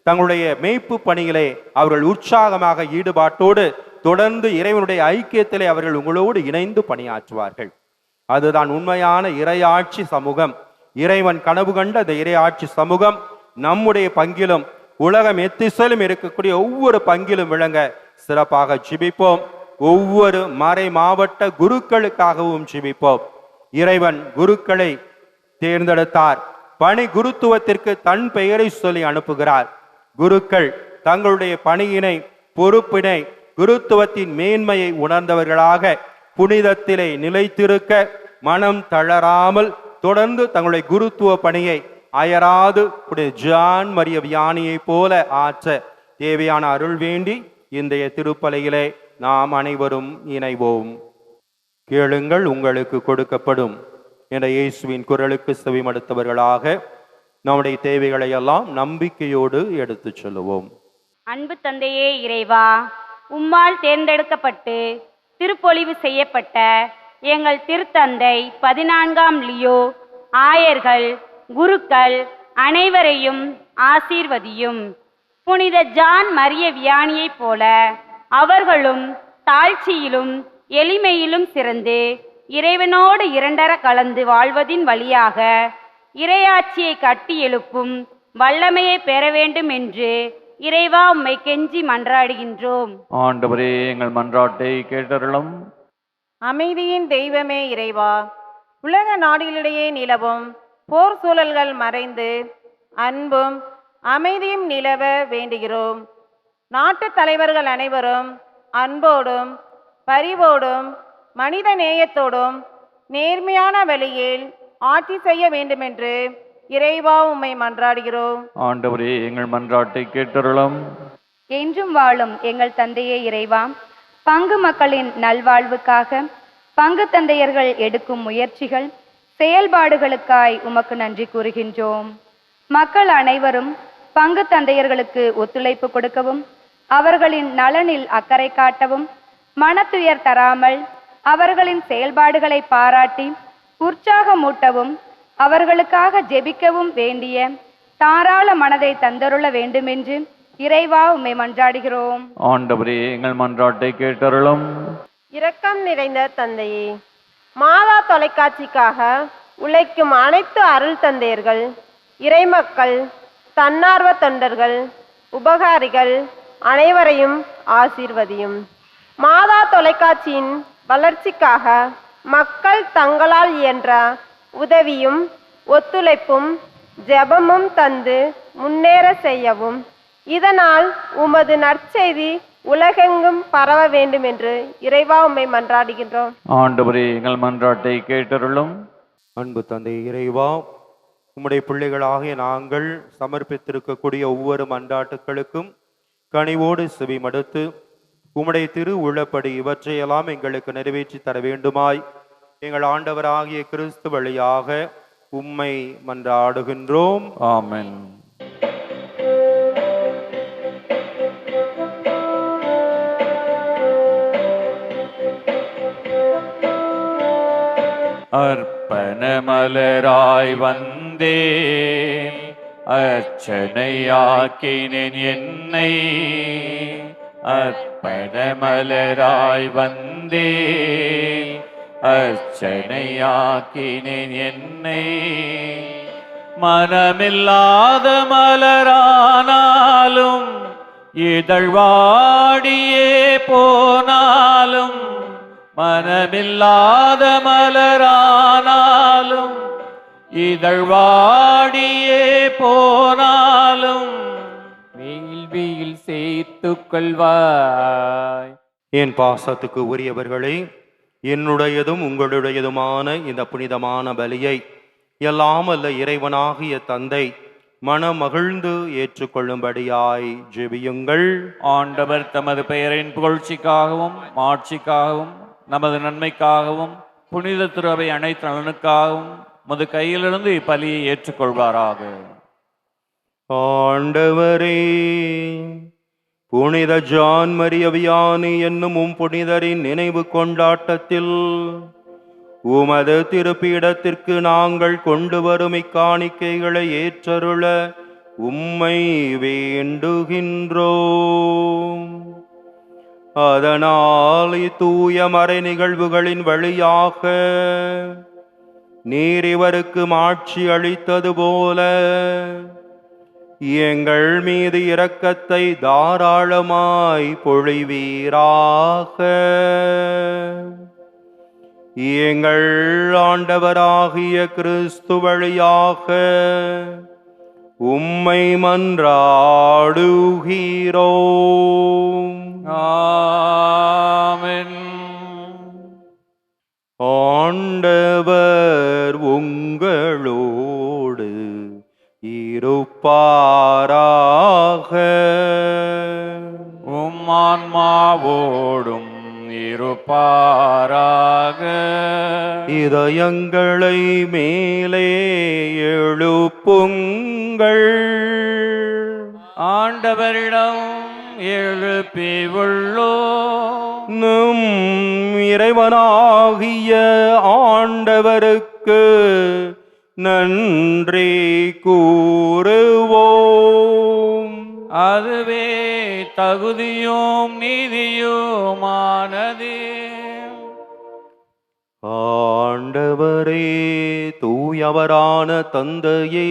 தங்களுடைய மேய்ப்பு பணியிலே அவர்கள் உற்சாகமாக ஈடுபாட்டோடு தொடர்ந்து இறைவனுடைய ஐக்கியத்திலே அவர்கள் உங்களோடு இணைந்து பணியாற்றுவார்கள். அதுதான் உண்மையான இறையாட்சி சமூகம். இறைவன் கனவு கண்ட அந்த இறையாட்சி சமூகம் நம்முடைய பங்கிலும் உலகம் எத்திசையிலும் இருக்கக்கூடிய ஒவ்வொரு பங்கிலும் விளங்க சிறப்பாக ஜெபிப்போம். ஒவ்வொரு மறை மாவட்ட குருக்களுக்காகவும் ஜெபிப்போம். இறைவன் குருக்களை தேர்ந்தெடுத்தார். பணி குருத்துவத்திற்கு தன் பெயரை சொல்லி அனுப்புகிறார். குருக்கள் தங்களுடைய பணியினை, பொறுப்பினை, குருத்துவத்தின் மேன்மையை உணர்ந்தவர்களாக புனிதத்திலே நிலைத்திருக்க மனம் தளராமல் தொடர்ந்து தங்களுடைய குருத்துவ பணியை அயராது ஜான் மரிய வியானியை போல ஆற்ற தேவையான அருள் வேண்டி இன்றைய திருப்பலியிலே நாம் அனைவரும் இணைவோம். கேளுங்கள், உங்களுக்கு கொடுக்கப்படும் என்ற இயேசுவின் குரலுக்கு செவிமடுத்தவர்களாக நம்முடைய தேவைகளை எல்லாம் நம்பிக்கையோடு எடுத்துச் சொல்லுவோம். அன்பு தந்தையே இறைவா, உம்மால் தேர்ந்தெடுக்கப்பட்டு திருப்பொழிவு செய்யப்பட்ட எங்கள் திருத்தந்தை 14ஆம் லியோ, ஆயர்கள், குருக்கள் அனைவரையும் ஆசீர்வதியும். புனித ஜான் மரிய வியானியைப் போல அவர்களும் தாழ்ச்சியிலும் எளிமையிலும் சிறந்து இறைவனோடு இரண்டர கலந்து வாழ்வதின் வழியாக இறையாட்சியை கட்டி எழுப்பும் வல்லமையை பெற வேண்டும் என்று இறைவா உம்மை கெஞ்சி மன்றாடுகின்றோம். ஆண்டவரே, எங்கள் மன்றாட்டை கேட்டருளும். அமைதியின் தெய்வமே இறைவா, உலக நாடுகளிடையே நிலவும் போர் சூழல்கள் மறைந்து அன்பும் அமைதியும் நிலவ வேண்டுகிறோம். நாட்டு தலைவர்கள் அனைவரும் அன்போடும் பரிவோடும் மனித நேயத்தோடும் நேர்மையான வழியில் ஆட்சி செய்ய வேண்டுமென்று இறைவா உம்மை மன்றாடுகிறோம். ஆண்டவரே எங்கள் மன்றாட்டை கேட்டருளும். என்றும் வாழும் எங்கள் தந்தையே இறைவா, பங்கு மக்களின் நல்வாழ்வுக்காக பங்கு தந்தையர்கள் எடுக்கும் முயற்சிகள் செயல்பாடுகளுக்காய் உமக்கு நன்றி கூறுகின்றோம். மக்கள் அனைவரும் பங்கு தந்தையர்களுக்கு ஒத்துழைப்பு கொடுக்கவும் அவர்களின் நலனில் அக்கறை காட்டவும் மனத்துயர் தராமல் அவர்களின் செயல்பாடுகளை பாராட்டி உற்சாகமூட்டவும் அவர்களுக்காக ஜெபிக்கவும் வேண்டிய தாராள மனதை தந்தருள வேண்டுமென்று இறைவா உம்மை மன்றாடுகிறோம். ஆண்டவரே எங்கள் மன்றாட்டை கேட்டருளும். இரக்கம் நிறைந்த தந்தையே, மாதா தொலைக்காட்சிக்காக உழைக்கும் அனைத்து அருள் தந்தையர்கள், இறைமக்கள், தன்னார்வ தொண்டர்கள், உபகாரிகள் அனைவரையும் ஆசீர்வதியும். மாதா தொலைக்காட்சியின் வளர்ச்சிக்காக மக்கள் தங்களால் இயன்ற உதவியும் ஒத்துழைப்பும் ஜெபமும் தந்து முன்னேற செய்யவும், இதனால் உமது நற்செய்தி உலகெங்கும் பரவ வேண்டும் என்று இறைவா உம்மை மன்றாடுகின்றோம். ஆண்டவரே எங்கள் மன்றாட்டை கேட்டருளும். அன்பு தந்தை இறைவா, உம்முடைய பிள்ளைகளாகிய நாங்கள் சமர்ப்பித்திருக்கக்கூடிய ஒவ்வொரு மன்றாட்டுகளுக்கும் கனிவோடு செவி மடுத்து உம்முடைய திரு உள்ளப்படி இவற்றையெல்லாம் எங்களுக்கு நிறைவேற்றி தர வேண்டுமாய் எங்கள் ஆண்டவராகிய கிறிஸ்து வழியாக உம்மை மன்றாடுகின்றோம். ஆமென். அர்ப்பண மலராய் வந்தேன், அர்ச்சனையாக்கினேன் என்னை. அர்ப்பண மலராய் வந்தேன், அர்ச்சனையாக்கினேன் என்னை. மனமில்லாத மலரானாலும் இதழ்வாடியே போனாலும், மனமில்லாத மலரானாலும் இதழ்வாடியே போனாலும் வேள்வியில் சேர்த்துக் கொள்வாய். என் பாசத்துக்கு உரியவர்களே, என்னுடையதும் உங்களுடையதுமான இந்த புனிதமான பலியை எல்லாம் அல்ல இறைவனாகிய தந்தை மனமகிழ்ந்து ஏற்றுக்கொள்ளும்படியாய் ஜெபியுங்கள். ஆண்டவர் தமது பெயரின் புகழ்ச்சிக்காகவும் மாட்சிக்காகவும் நமது நன்மைக்காகவும் புனித திருவை அனைத்து நலனுக்காகவும் மது கையிலிருந்து இப்பலியை ஏற்றுக்கொள்வாராக. ஆண்டவரே, புனித ஜான் மரிய வியானி என்னும் புனிதரின் நினைவு கொண்டாட்டத்தில் உமது திருப்பீடத்திற்கு நாங்கள் கொண்டு வரும் இக்காணிக்கைகளை ஏற்றருள உம்மை வேண்டுகின்றோம். அதனால் தூய மறை நிகழ்வுகளின் வழியாக நீர் இவருக்கு மாட்சி அளித்தது போல எங்கள் மீது இரக்கத்தை தாராளமாய் பொழிவீராக. எங்கள் ஆண்டவராகிய கிறிஸ்து வழியாக உம்மை மன்றாடுகிறோம். ஆமென். ஆண்டவர் உங்களோடு இருப்பாராக. ஆன்மாவோடும் இருப்பாராக. இதயங்களை மேலே எழுப்புங்கள். ஆண்டவரிடம் எழுப்பி உள்ளோ. நம் இறைவனாகிய ஆண்டவருக்கு நன்றி கூறுவோம். அதுவே தகுதியும் நீதியுமானது. ஆண்டவரே, தூயவரான தந்தையே,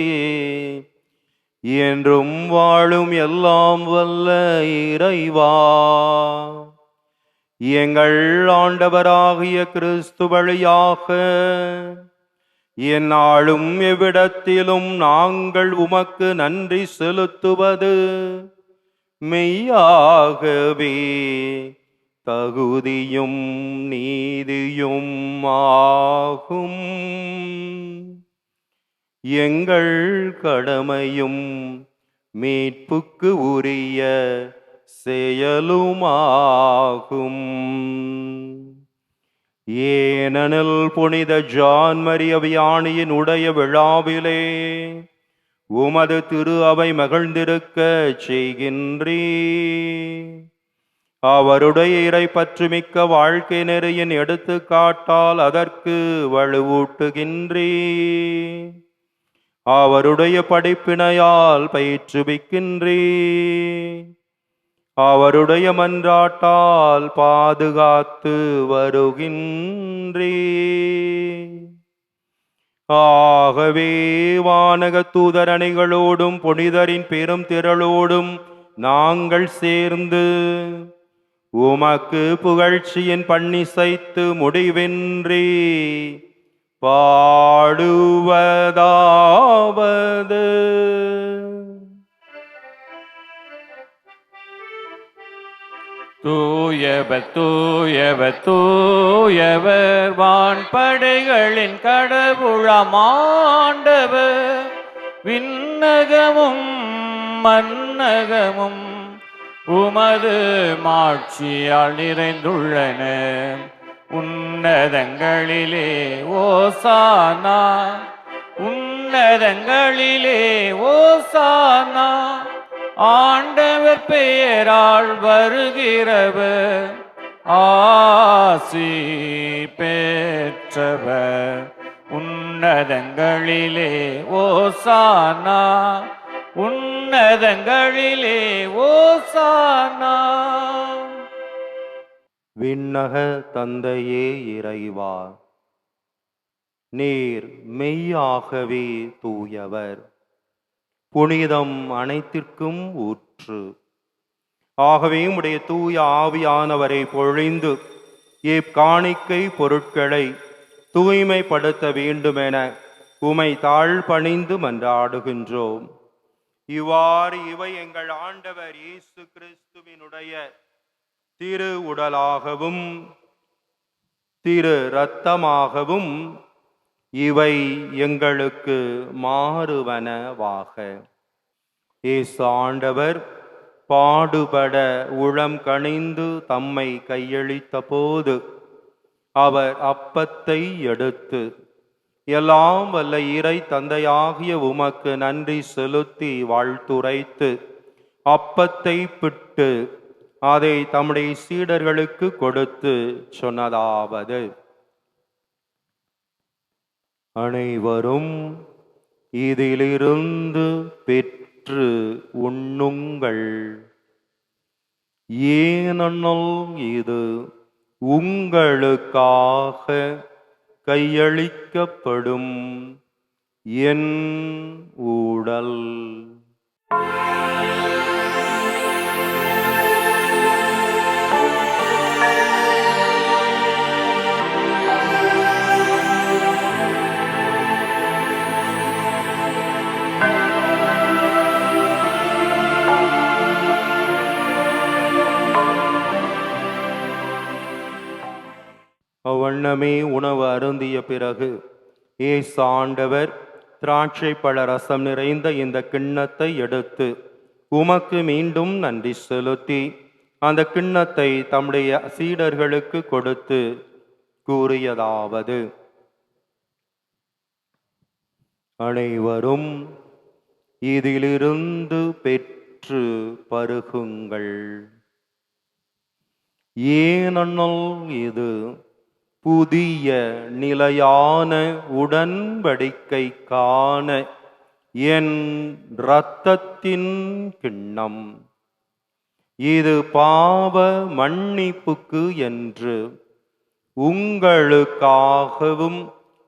என்றும் வாழும் எல்லாம் வல்ல இறைவா, எங்கள் ஆண்டவராகிய கிறிஸ்து வழியாக எந்நாளும் எவ்விடத்திலும் நாங்கள் உமக்கு நன்றி செலுத்துவது மெய்யாகவே தகுதியும் நீதியும் ஆகும். எங்கள் கடமையும் மீட்புக்கு உரிய செயலுமாகும். ஏனெனில் புனித ஜான் மரிய வியானியின் உடைய விழாவிலே உமது திரு அவை மகிழ்ந்திருக்க செய்கின்றீ. அவருடைய இறை பற்றுமிக்க வாழ்க்கை நெறியின் எடுத்துக்காட்டால் அதற்கு வலுவூட்டுகின்றீ. அவருடைய படிப்பினையால் பயிற்றுவிக்கின்றீ. அவருடைய மன்றாட்டால் பாதுகாத்து வருகின்றீ. ஆகவே வானக தூதர் அணிகளோடும் புனிதரின் பெரும் திரளோடும் நாங்கள் சேர்ந்து உமக்கு புகழ்ச்சியின் பண்ணிசைத்து முடிவின்றி பாடுவதாவது. தூயவர் தூயவர் தூயவர் வான்படைகளின் கடவுளமாண்டவர். விண்ணகமும் மன்னகமும் உமது மாட்சியால் நிறைந்துள்ளன. உன்னதங்களிலே ஓசானா, உன்னதங்களிலே ஓசானா. ஆண்டவர் பெயரால் வருகிறவர் ஆசி பெற்றவர். உன்னதங்களிலே ஓசானா, உன்னதங்களிலே ஓசானா. விண்ணக தந்தையே இறைவா, நீர் மெய்யாகவே தூயவர், புனிதம் அனைத்திற்கும் ஊற்று. ஆகவே உம்முடைய தூய ஆவியானவரை பொழிந்து இக்காணிக்கை பொருட்களை தூய்மைப்படுத்த வேண்டுமென உமை தாழ்பணிந்து மன்றாடுகின்றோம். இவ்வாறு இவை எங்கள் ஆண்டவர் இயேசு கிறிஸ்துவினுடைய திரு உடலாகவும் திரு இரத்தமாகவும் இவை எங்களுக்கு மாறுவனவாக. இயேசு ஆண்டவர் பாடுபட உளம் கனிந்து தம்மை கையளித்த போது அவர் அப்பத்தை எடுத்து எல்லாம் வல்ல இறை தந்தையாகிய உமக்கு நன்றி செலுத்தி வாழ்த்துரைத்து அப்பத்தை பிட்டு அதை தம்முடைய சீடர்களுக்கு கொடுத்து சொன்னதாவது: அனைவரும் இதிலிருந்து பெற்று உண்ணுங்கள். ஏனெனில் இது உங்களுக்காக கையளிக்கப்படும் என் உடல். அவ்வண்ணமே உணவு அருந்திய பிறகு இயேசு ஆண்டவர் திராட்சை பழ ரசம் நிறைந்த இந்த கிண்ணத்தை எடுத்து உமக்கு மீண்டும் நன்றி செலுத்தி அந்த கிண்ணத்தை தம்முடைய சீடர்களுக்கு கொடுத்து கூறியதாவது: அனைவரும் இதிலிருந்து பெற்று பருகுங்கள். ஏனெனில் இது புதிய நிலையான உடன்படிக்கைக்கான என் இரத்தத்தின் கிண்ணம். இது பாவ மன்னிப்புக்கு என்று உங்களுக்காகவும்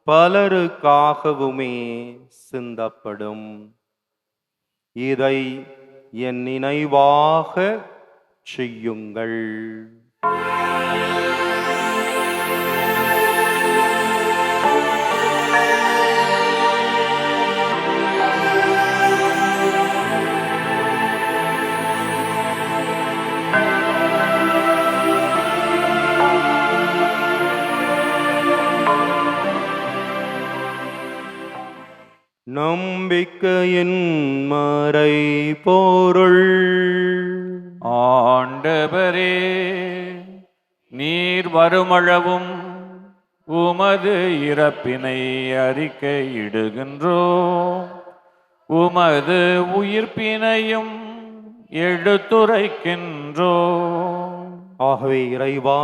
பலருக்காகவுமே சிந்தப்படும். இதை என் நினைவாக செய்யுங்கள். நம்பிக்கையின் மறை பொருள். ஆண்டவரே, நீர் வருமளவும் உமது இறப்பினை அறிக்கையிடுகின்றோம், உமது உயிர்ப்பினையும் எடுத்துரைக்கின்றோம். ஆகவே இறைவா,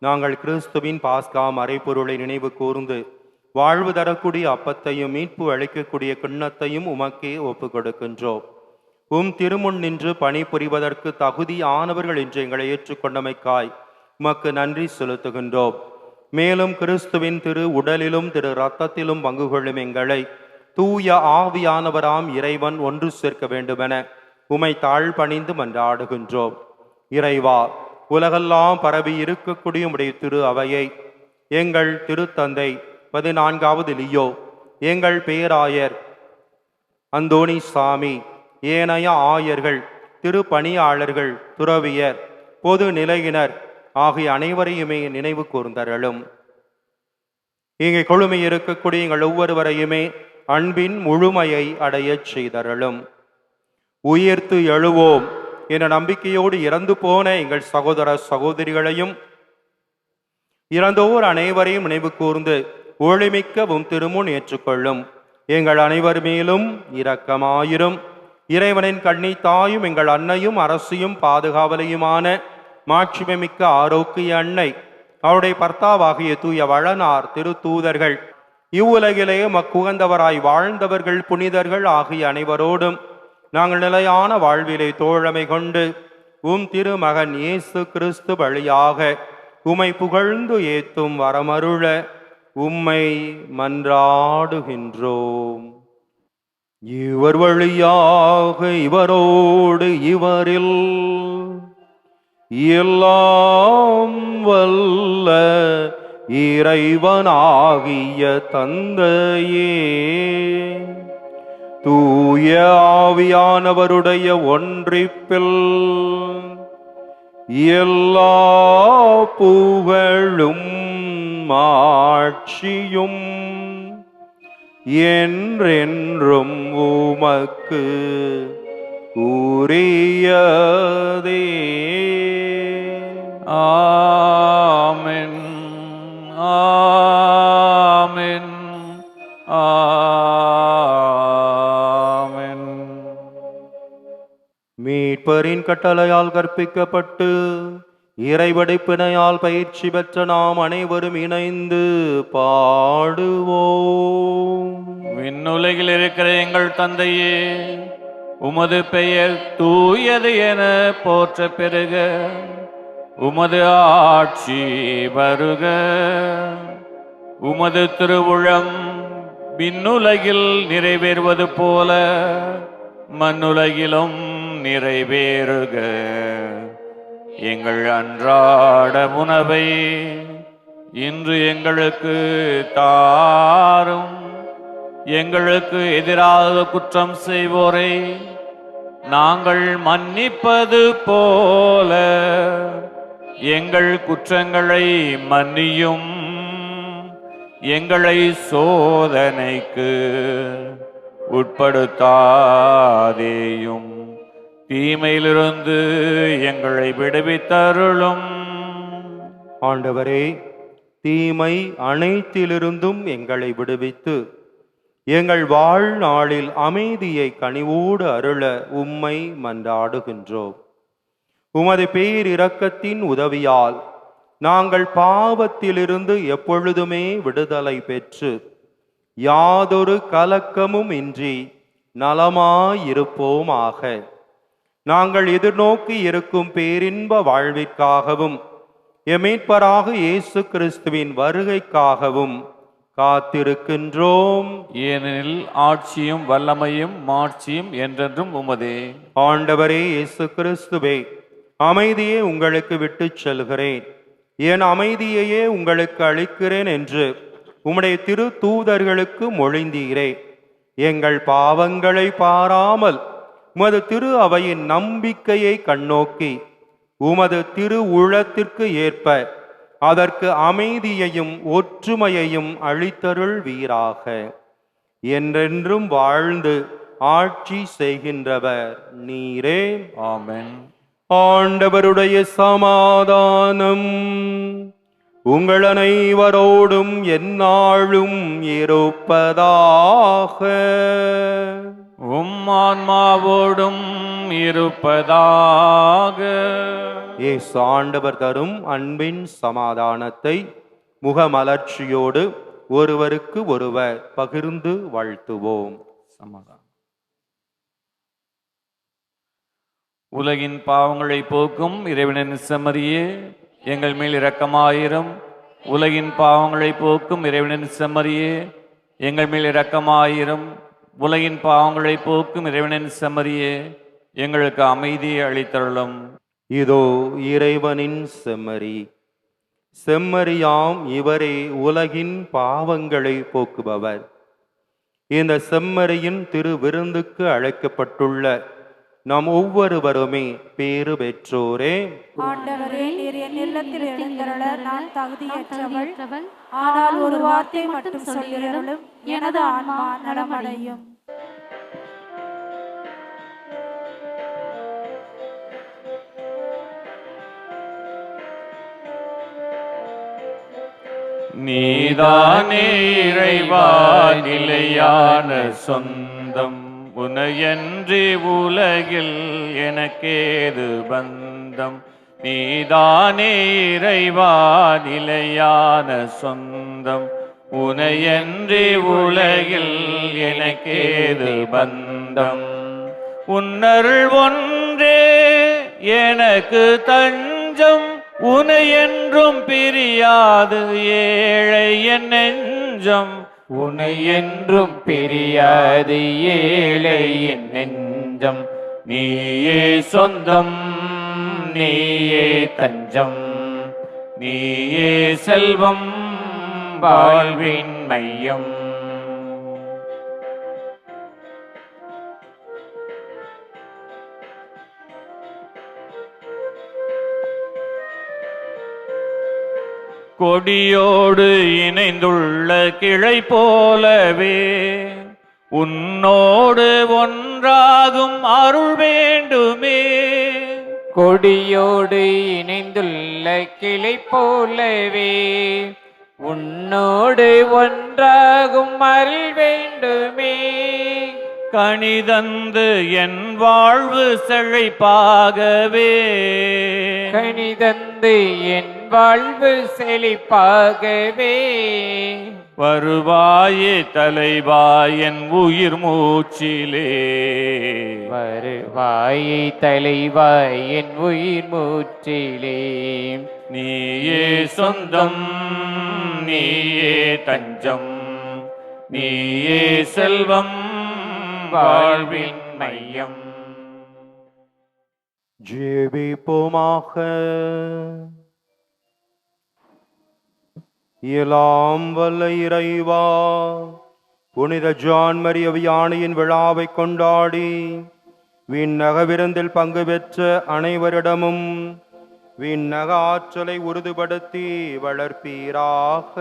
நாங்கள் கிறிஸ்துவின் பாஸ்கா மறைபொருளை நினைவு கூர்ந்து வாழ்வு தரக்கூடிய அப்பத்தையும் மீட்பு அளிக்கக்கூடிய கிண்ணத்தையும் உமக்கே ஒப்பு கொடுக்கின்றோம். திருமுன் நின்று பணி புரிவதற்கு தகுதியானவர்கள் என்று எங்களை ஏற்றுக்கொண்டமைக்காய் உமக்கு நன்றி செலுத்துகின்றோம். மேலும் கிறிஸ்துவின் திரு உடலிலும் திரு இரத்தத்திலும் பங்கு கொள்ளும் எங்களை தூய ஆவியானவராம் இறைவன் ஒன்று சேர்க்க வேண்டுமென உமை தாழ்பணிந்து மன்றாடுகின்றோம். இறைவா, உலகெல்லாம் பரவி இருக்கக்கூடிய உடைய திரு அவையை எங்கள் திருத்தந்தை 14வது லியோ, எங்கள் பேராயர் அந்தோணி சாமி, ஏனைய ஆயர்கள், திருப்பணியாளர்கள், துறவியர், பொது நிலையினர் ஆகிய அனைவரையுமே நினைவு கூர்ந்தருளும். இங்கே கொழுமை இருக்கக்கூடிய எங்கள் ஒவ்வொருவரையுமே அன்பின் முழுமையை அடையச் செய்தருளும். உயிர்த்து எழுவோம் என்ற நம்பிக்கையோடு இறந்து போன எங்கள் சகோதர சகோதரிகளையும் இறந்தோர் அனைவரையும் நினைவு கூர்ந்து ஒளிமிக்க திருமுன் ஏற்றுக்கொள்ளும். எங்கள் அனைவர் மேலும் இரக்கமாயிரும். இறைவனின் கண்ணி தாயும் எங்கள் அன்னையும் அரசியும் பாதுகாவலையுமான மாட்சிமைமிக்க ஆரோக்கிய அன்னை, அவருடைய பர்த்தாவாகிய தூய வளனார், திருத்தூதர்கள், இவ்வுலகிலே மக்குகந்தவராய் வாழ்ந்தவர்கள், புனிதர்கள் ஆகிய அனைவரோடும் நாங்கள் நிலையான வாழ்விலை தோழமை கொண்டு திருமகன் இயேசு கிறிஸ்து வழியாக உம்மை புகழ்ந்து ஏத்தும் வரமருள உம்மை மன்றாடுகின்றோம். இவர் வழியாக இவரோடு இவரில் எல்லாம் வல்ல இறைவனாகிய தந்தையே, தூய ஆவியானவருடைய ஒன்றிப்பில் எல்லா புகழும் மாட்சியும் என்றென்றும் உமக்கு உரியதே. ஆமென், ஆமென், ஆமென். மீட்பரின் கட்டளையால் கற்பிக்கப்பட்டு இறைவடிப்பினையால் பயிற்சி பெற்ற நாம் அனைவரும் இணைந்து பாடுவோம். விண்ணுலகில் இருக்கிற எங்கள் தந்தையே, உமது பெயர் தூயது என போற்ற பெருக, உமது ஆட்சி வருக, உமது திருவுளம் விண்ணுலகில் நிறைவேறுவது போல மண்ணுலகிலும் நிறைவேறுக. எங்கள் அன்றாட உணவை இன்று எங்களுக்கு தாரும். எங்களுக்கு எதிராக குற்றம் செய்வோரை நாங்கள் மன்னிப்பது போல எங்கள் குற்றங்களை மன்னியும். எங்களை சோதனைக்கு உட்படுத்தாதேயும், தீமையிலிருந்து எங்களை விடுவித்தருளும். ஆண்டவரே, தீமை அனைத்திலிருந்தும் எங்களை விடுவித்து எங்கள் வாழ்நாளில் அமைதியை கனிவோடு அருள உம்மை மன்றாடுகின்றோம். உமது பேரிரக்கத்தின் உதவியால் நாங்கள் பாவத்திலிருந்து எப்பொழுதுமே விடுதலை பெற்று யாதொரு கலக்கமும் இன்றி நலமாயிருப்போமாக. நாங்கள் எதிர்நோக்கி இருக்கும் பேரின்ப வாழ்விற்காகவும் எமீட்பராக இயேசு கிறிஸ்துவின் வருகைக்காகவும் காத்திருக்கின்றோம். ஏனெனில் ஆட்சியும் வல்லமையும் மாட்சியும் என்றென்றும் உமதே. ஆண்டவரே இயேசு கிறிஸ்துவே, அமைதியை உங்களுக்கு விட்டுச் செல்கிறேன், என் அமைதியையே உங்களுக்கு அளிக்கிறேன் என்று உம்முடைய திரு தூதர்களுக்கு மொழிந்தீரே. எங்கள் பாவங்களை பாராமல் உமது திரு அவையின் நம்பிக்கையை கண்ணோக்கி உமது திரு உள்ளத்திற்கு ஏற்ப அதற்கு அமைதியையும் ஒற்றுமையையும் அளித்தருள் வீராக. என்றென்றும் வாழ்ந்து ஆட்சி செய்கின்றவர் நீரே. ஆமென். ஆண்டவருடைய சமாதானம் உங்கள் அனைவரோடும் எந்நாளும் இருப்பதாக. ஆன்மாவோடும் இருப்பதாக. இயேசு ஆண்டவர் தரும் அன்பின் சமாதானத்தை முகமலர்ச்சியோடு ஒருவருக்கு ஒருவர் பகிர்ந்து வாழ்த்துவோம். சமாதானம். உலகின் பாவங்களை போக்கும் இறைவனின் செம்மறியே, எங்கள் மேல் இரக்கமாயிரும். உலகின் பாவங்களை போக்கும் இறைவனின் செம்மறியே, எங்கள் மேல் இரக்கமாயிரும். உலகின் பாவங்களை போக்கும் இறைவனின் செம்மறியே, எங்களுக்கு அமைதியை அளித்தருளும். இதோ இறைவனின் செம்மறி. செம்மறியாம் இவரே உலகின் பாவங்களை போக்குபவர். இந்த செம்மறியின் திரு விருந்துக்கு அழைக்கப்பட்டுள்ள நாம் ஒவ்வொருவருமே பேறு பெற்றோரே. ஆண்டவரே, நீர் என் இல்லத்தில் எழுந்தருள நான் தகுதியற்றவள். ஆனால் ஒரு வார்த்தை மட்டும் சொல்லியருளும், எனது ஆன்மா நலமடையும். நீதானே இறைவா நிலையான சொந்தம், உனையன்றி உலகில் எனக்கேது பந்தம். நீதானே இறைவா நிலையான சொந்தம், உனையன்றி உலகில் எனக்கேது பந்தம். உன்னருள் ஒன்றே எனக்கு தஞ்சம், உனை என்றும் பிரியாது ஏழை என் நெஞ்சம். உனை என்றும் பிரியாது ஏழை என் நெஞ்சம். நீயே சொந்தம், நீயே தஞ்சம், நீயே செல்வம், வாழ்வின் மையம். கொடியோடு இணைந்துள்ள கிளை போலவே உன்னோடு ஒன்றாகும் அருள் வேண்டுமே. கொடியோடு இணைந்துள்ள கிளை போலவே உன்னோடு ஒன்றாகும் அருள் வேண்டுமே. கனிதந்து என் வாழ்வு செழிப்பாகவே, கனிதந்து என் வாழ்வு செழிப்பாகவே. வருவாயே தலைவாய் என் உயிர் மூச்சிலே, வருவாயை தலைவாய் என் உயிர் மூச்சிலே. நீயே சொந்தம், நீயே தஞ்சம், நீயே செல்வம், வாழ்வின் மையம். ஜெபிப்போமாக. எல்லாம் வல்ல இறைவா, புனித ஜான் மரிய வியானியின் விழாவை கொண்டாடி விண்ணக விருந்தில் பங்கு பெற்ற அனைவரிடமும் விண்ணக ஆற்றலை உறுதிப்படுத்தி வளர்ப்பீராக.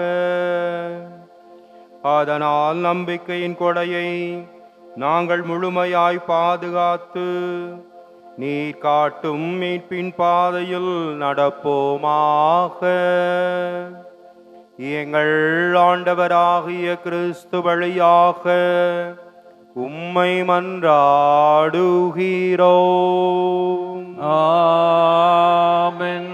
அதனால் நம்பிக்கையின் கொடையை நாங்கள் முழுமையாய் பாதுகாத்து நீ காட்டும் மீட்பின் பாதையில் நடப்போமாக. எங்கள் ஆண்டவராகிய கிறிஸ்து வழியாக உம்மை மன்றாடுகிறோம். ஆமென்.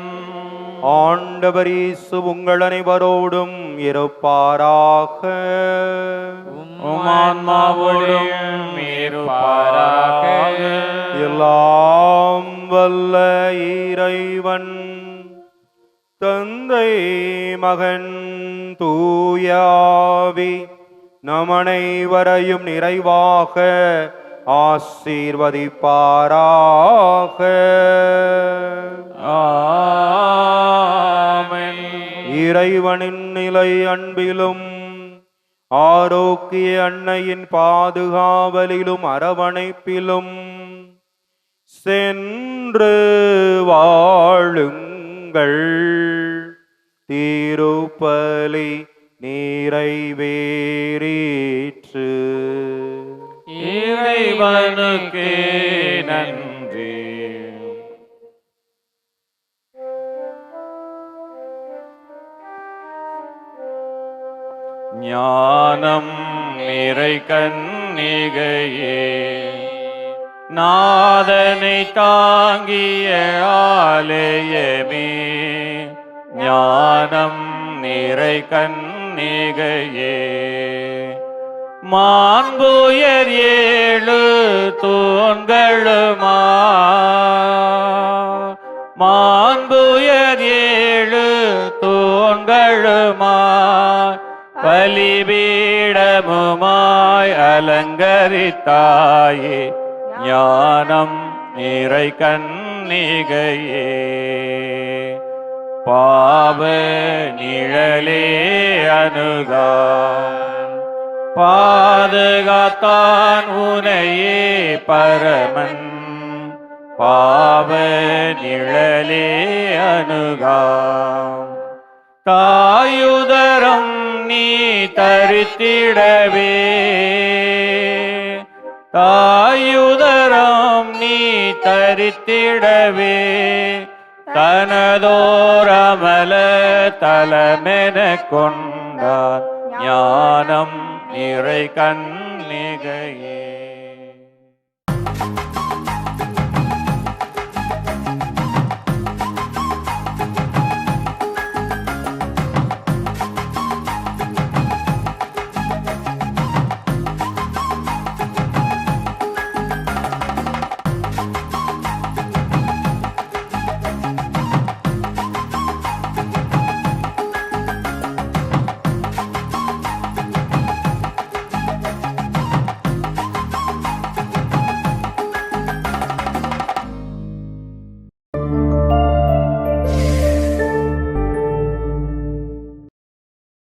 ஆண்டவர் இயேசு உங்கள் அனைவரோடும் இருப்பாராக. உம் ஆன்மாவோடும் இருப்பாராக. எல்லாம் வல்ல இறைவன் தந்தை மகன் தூயாவி நம் அனைவரையும் நிறைவாக ஆசீர்வதிப்பாராக. ஆமென். இறைவனின் நிலை அன்பிலும் ஆரோக்கிய அன்னையின் பாதுகாவலிலும் அரவணைப்பிலும் சென்று வாழுங்கள். திருப்பலி நிறைவேறிற்று. இறைவனுக்கே நன்றி. ஞானம் நிறை கன்னிகையே, நாதனை தாங்கிய ஆலயமே, ஞானம் நிறை கன்னிகையே, மாண்புயர் ஏழு தூண்களுமா, மாண்புயர் ஏழு தூண்களுமா, பலிபீடமுமாய் அலங்கரித்தாயே, ஞானம் நிறை கன்னிகையே, பாவ நிழலே அணுகா, பாதுகாத்தான் உனையே பரமன், பாவ நிழலே அணுகா, தாயுதரம் நீ தரித்திடவே, தாயுதரம் நீ தரித்திடவே, தனதோரமல தலமென கொண்டான், ஞானம் நிறை கன்னிகையே.